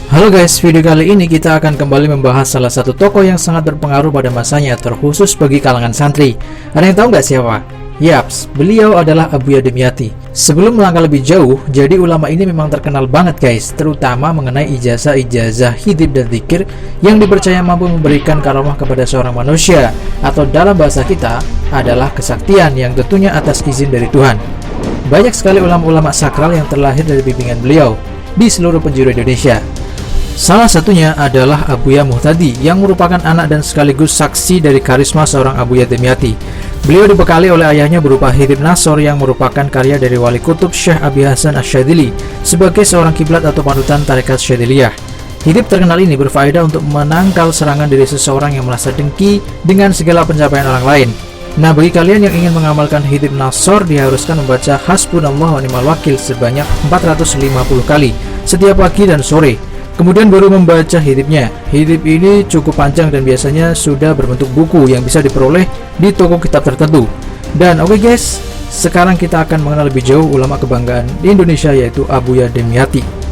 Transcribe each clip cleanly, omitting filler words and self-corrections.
Halo guys, video kali ini kita akan kembali membahas salah satu tokoh yang sangat berpengaruh pada masanya, terkhusus bagi kalangan santri. Ada yang tahu nggak siapa? Yaps, beliau adalah Abuya Dimyati. Sebelum melangkah lebih jauh, jadi ulama ini memang terkenal banget guys, terutama mengenai ijazah-ijazah hidib dan zikir yang dipercaya mampu memberikan karomah kepada seorang manusia, atau dalam bahasa kita adalah kesaktian yang tentunya atas izin dari Tuhan. Banyak sekali ulama-ulama sakral yang terlahir dari bimbingan beliau di seluruh penjuru Indonesia. Salah satunya adalah Abuya Muhtadi yang merupakan anak dan sekaligus saksi dari karisma seorang Abuya Dimyati. Beliau dibekali oleh ayahnya berupa Hidib Nasor yang merupakan karya dari Wali Kutub Syekh Abi Hasan Asyadzili sebagai seorang kiblat atau panutan tarekat Syadziliyah. Hidib terkenal ini berfaedah untuk menangkal serangan dari seseorang yang merasa dengki dengan segala pencapaian orang lain. Nah, bagi kalian yang ingin mengamalkan Hidib Nasor, diharuskan membaca Hasbunallah wa ni'mal wakil sebanyak 450 kali setiap pagi dan sore. Kemudian baru membaca hidibnya. Hidib ini cukup panjang dan biasanya sudah berbentuk buku yang bisa diperoleh di toko kitab tertentu. Dan oke guys, sekarang kita akan mengenal lebih jauh ulama kebanggaan di Indonesia, yaitu Abuya Dimyati.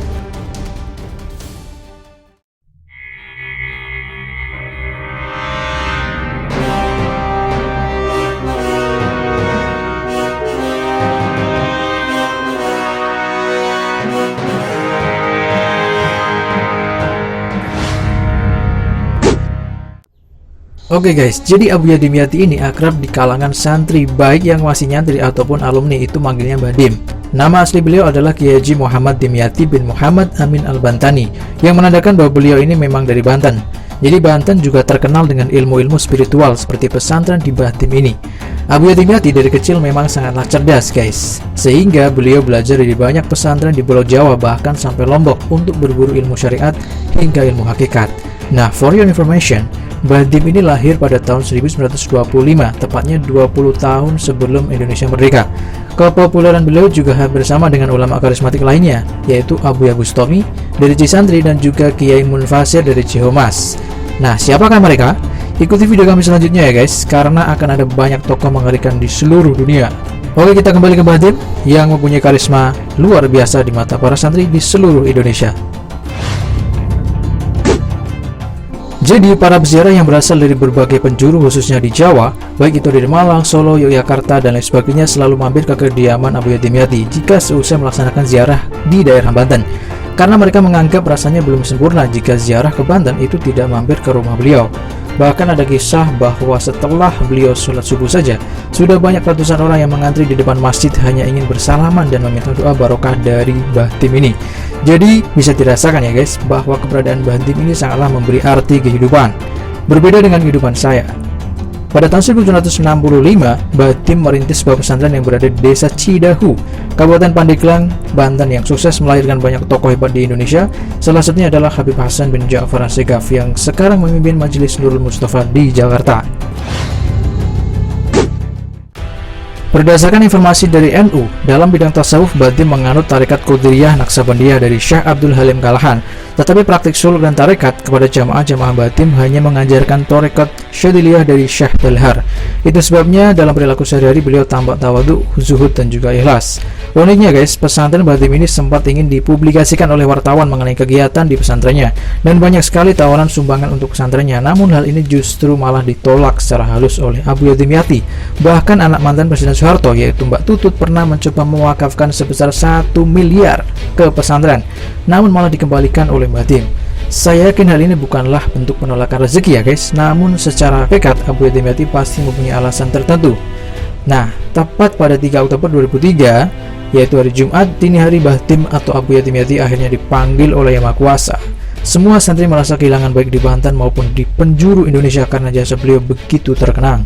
Oke guys, jadi Abuya Dimyati ini akrab di kalangan santri, baik yang masih nyantri ataupun alumni itu manggilnya Mbah Dim. Nama asli beliau adalah Kiai Haji Muhammad Dimyati bin Muhammad Amin Al-Bantani, yang menandakan bahwa beliau ini memang dari Banten. Jadi Banten juga terkenal dengan ilmu-ilmu spiritual seperti pesantren di Mbah Dim ini. Abuya Dimyati dari kecil memang sangatlah cerdas guys, sehingga beliau belajar di banyak pesantren di Pulau Jawa, bahkan sampai Lombok untuk berburu ilmu syariat hingga ilmu hakikat. Nah, for your information, Mbah Dim ini lahir pada tahun 1925, tepatnya 20 tahun sebelum Indonesia merdeka. Kepopuleran beliau juga hampir sama dengan ulama karismatik lainnya, yaitu Abuya Bustami dari Cisantri dan juga Kiai Munfasir dari Cihomas. Nah, siapakah mereka? Ikuti video kami selanjutnya ya guys, karena akan ada banyak tokoh mengerikan di seluruh dunia. Oke, kita kembali ke Mbah Dim yang mempunyai karisma luar biasa di mata para santri di seluruh Indonesia. Jadi para peziarah yang berasal dari berbagai penjuru khususnya di Jawa, baik itu dari Malang, Solo, Yogyakarta, dan lain sebagainya, selalu mampir ke kediaman Abuya Dimyati jika seusai melaksanakan ziarah di daerah Banten. Karena mereka menganggap rasanya belum sempurna jika ziarah ke Banten itu tidak mampir ke rumah beliau. Bahkan ada kisah bahwa setelah beliau sholat subuh saja, sudah banyak ratusan orang yang mengantri di depan masjid hanya ingin bersalaman dan meminta doa barokah dari Mbah Dim ini. Jadi bisa dirasakan ya guys, bahwa keberadaan Mbah Dim ini sangatlah memberi arti kehidupan. Berbeda dengan kehidupan saya. Pada tahun 1965, Mbah Dim merintis sebuah pesantren yang berada di desa Cidahu, Kabupaten Pandeglang, Banten, yang sukses melahirkan banyak tokoh hebat di Indonesia. Salah satunya adalah Habib Hasan bin Ja'far As-Segaf yang sekarang memimpin Majelis Nurul Mustafa di Jakarta. Berdasarkan informasi dari NU, dalam bidang tasawuf, Mbah Dim menganut tarekat Qadiriyah Naksabandiyah dari Syekh Abdul Halim Kalahan. Tetapi praktik suluk dan tarekat kepada jamaah-jamaah Mbah Dim hanya mengajarkan tarekat Syadziliyah dari Syekh Belhar. Itu sebabnya dalam perilaku sehari-hari beliau tampak tawadhu, zuhud, dan juga ikhlas. Uniknya guys, pesantren Mbah Dim ini sempat ingin dipublikasikan oleh wartawan mengenai kegiatan di pesantrennya, dan banyak sekali tawaran sumbangan untuk pesantrennya. Namun hal ini justru malah ditolak secara halus oleh Abuya Dimyati. Bahkan anak mantan Presiden Soeharto, yaitu Mbak Tutut, pernah mencoba mewakafkan sebesar 1 miliar ke pesantren, namun malah dikembalikan oleh Mbah Dim. Saya yakin hal ini bukanlah bentuk penolakan rezeki ya guys, namun secara hakikat Abuya Dimyati pasti mempunyai alasan tertentu. Nah, tepat pada 3 Oktober 2003, yaitu hari Jumat dini hari, Mbah Dim atau Abuya Dimyati akhirnya dipanggil oleh Yang Maha Kuasa. Semua santri merasa kehilangan baik di Banten maupun di penjuru Indonesia karena jasa beliau begitu terkenang.